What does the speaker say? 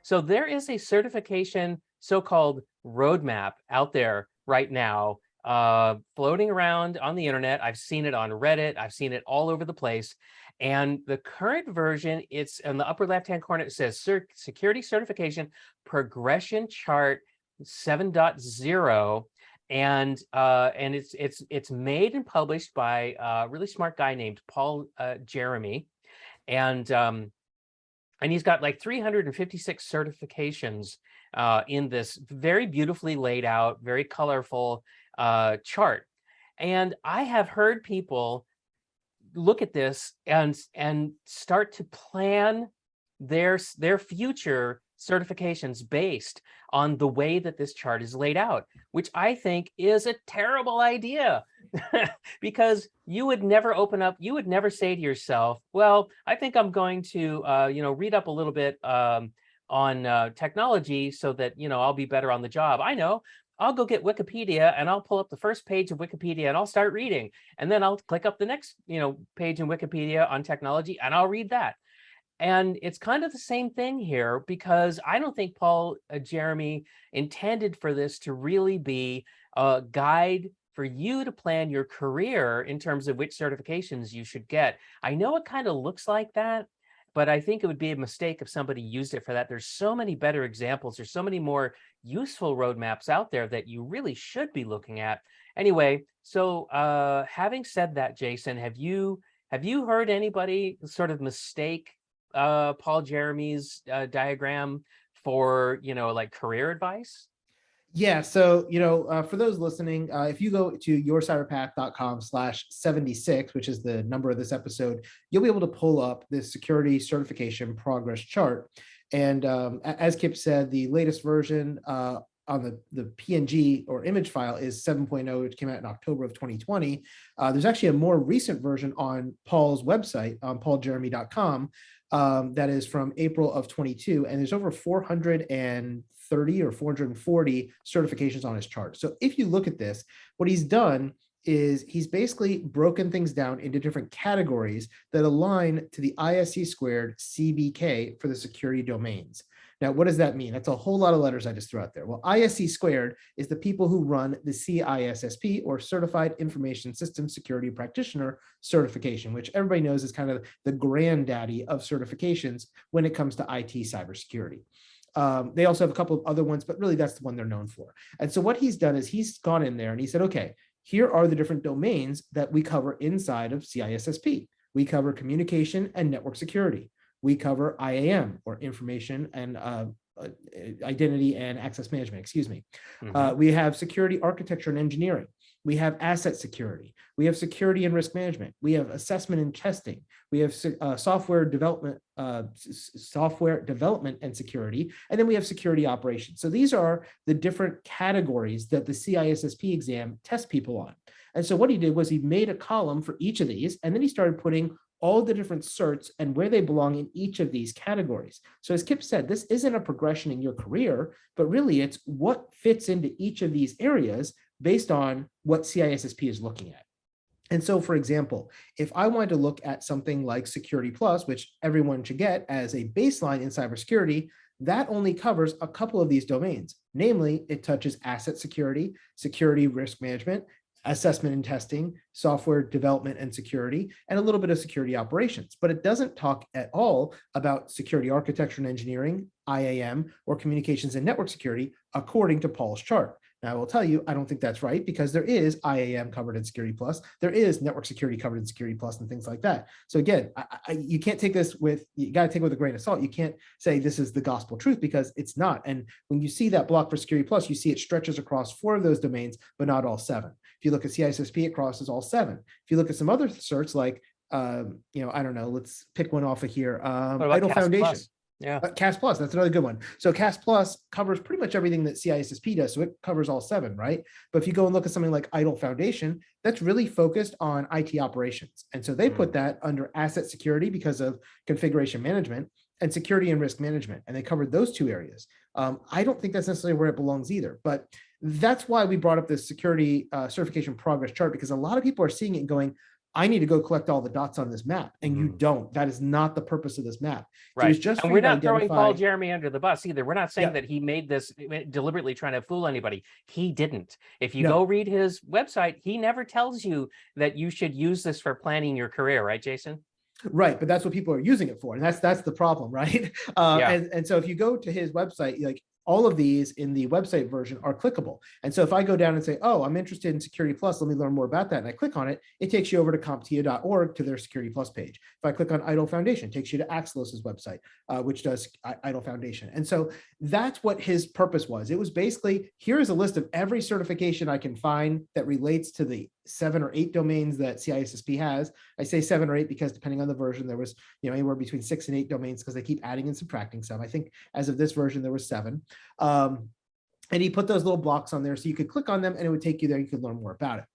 So there is a certification so-called roadmap out there right now, floating around on the internet. I've seen it on Reddit. I've seen it all over the place. And the current version, it's in the upper left-hand corner. It says Security Certification Progression Chart 7.0, and it's made and published by a really smart guy named Paul Jeremy, and he's got like 356 certifications in this very beautifully laid out, very colorful chart. And I have heard people look at this and start to plan their future certifications based on the way that this chart is laid out, which I think is a terrible idea. Because you would never you would never say to yourself, well, I think I'm going to read up a little bit on technology so that I'll be better on the job. I know, I'll go get Wikipedia and I'll pull up the first page of Wikipedia and I'll start reading. And then I'll click up the next, page in Wikipedia on technology and I'll read that. And it's kind of the same thing here, because I don't think Paul Jeremy intended for this to really be a guide for you to plan your career in terms of which certifications you should get. I know it kind of looks like that, but I think it would be a mistake if somebody used it for that. There's so many better examples. There's so many more useful roadmaps out there that you really should be looking at. Anyway, so having said that, Jason, have you heard anybody sort of mistake Paul Jeremy's diagram for, like career advice? Yeah, so for those listening, if you go to yourcyberpath.com/76, which is the number of this episode, you'll be able to pull up this security certification progress chart. And as Kip said, the latest version on the PNG or image file is 7.0, which came out in October of 2020. There's actually a more recent version on Paul's website, on pauljeremy.com, that is from April of 22, and there's over 430 or 440 certifications on his chart. So if you look at this, what he's done is he's basically broken things down into different categories that align to the ISC squared CBK for the security domains. Now, what does that mean? That's a whole lot of letters I just threw out there. Well, ISC squared is the people who run the CISSP, or Certified Information System Security Practitioner certification, which everybody knows is kind of the granddaddy of certifications when it comes to IT cybersecurity. They also have a couple of other ones, but really that's the one they're known for. And so what he's done is he's gone in there and he said, okay, here are the different domains that we cover inside of CISSP. We cover communication and network security. We cover IAM, or information and identity and access management, excuse me. Mm-hmm. We have security architecture and engineering. We have asset security. We have security and risk management. We have assessment and testing. We have software development and security. And then we have security operations. So these are the different categories that the CISSP exam tests people on. And so what he did was he made a column for each of these, and then he started putting all the different certs and where they belong in each of these categories. So as Kip said, this isn't a progression in your career, but really it's what fits into each of these areas based on what CISSP is looking at. And so, for example, if I wanted to look at something like Security Plus, which everyone should get as a baseline in cybersecurity, that only covers a couple of these domains. Namely, it touches asset security, security risk management, assessment and testing, software development and security, and a little bit of security operations. But it doesn't talk at all about security architecture and engineering, IAM, or communications and network security, according to Paul's chart. Now, I will tell you, I don't think that's right, because there is IAM covered in Security Plus, there is network security covered in Security Plus, and things like that. So again, you can't take this with, you got to take it with a grain of salt. You can't say this is the gospel truth, because it's not. And when you see that block for Security Plus, you see it stretches across 4 of those domains, but not all 7. If you look at CISSP, it crosses all 7. If you look at some other certs like, I don't know, let's pick one off of here. IDLE Foundation. Plus? Yeah. CAS Plus, that's another good one. So CAS Plus covers pretty much everything that CISSP does. So it covers all 7, right? But if you go and look at something like IDLE Foundation, that's really focused on IT operations. And so they put that under asset security because of configuration management, and security and risk management. And they covered those 2 areas. I don't think that's necessarily where it belongs either, but that's why we brought up this security certification progress chart, because a lot of people are seeing it and going, I need to go collect all the dots on this map. And you don't. That is not the purpose of this map. It was Right. just And for we're you to not throwing Paul identify. Jeremy under the bus either. We're not saying Yeah, that he made this deliberately trying to fool anybody. He didn't. If you no. go read his website, he never tells you that you should use this for planning your career, right, Jason? Right, but that's what people are using it for, and that's the problem, right? Yeah. And so if you go to his website, like all of these in the website version are clickable. And so if I go down and say, oh, I'm interested in Security Plus, let me learn more about that, and I click on it, it takes you over to CompTIA.org to their Security Plus page. If I click on IDLE Foundation, it takes you to Axelos's website, which does IDLE Foundation. And so that's what his purpose was. It was basically, here is a list of every certification I can find that relates to the 7 or 8 domains that CISSP has. I say 7 or 8 because depending on the version, there was anywhere between 6 and 8 domains because they keep adding and subtracting some. I think as of this version, there was 7. And he put those little blocks on there so you could click on them and it would take you there. You could learn more about it.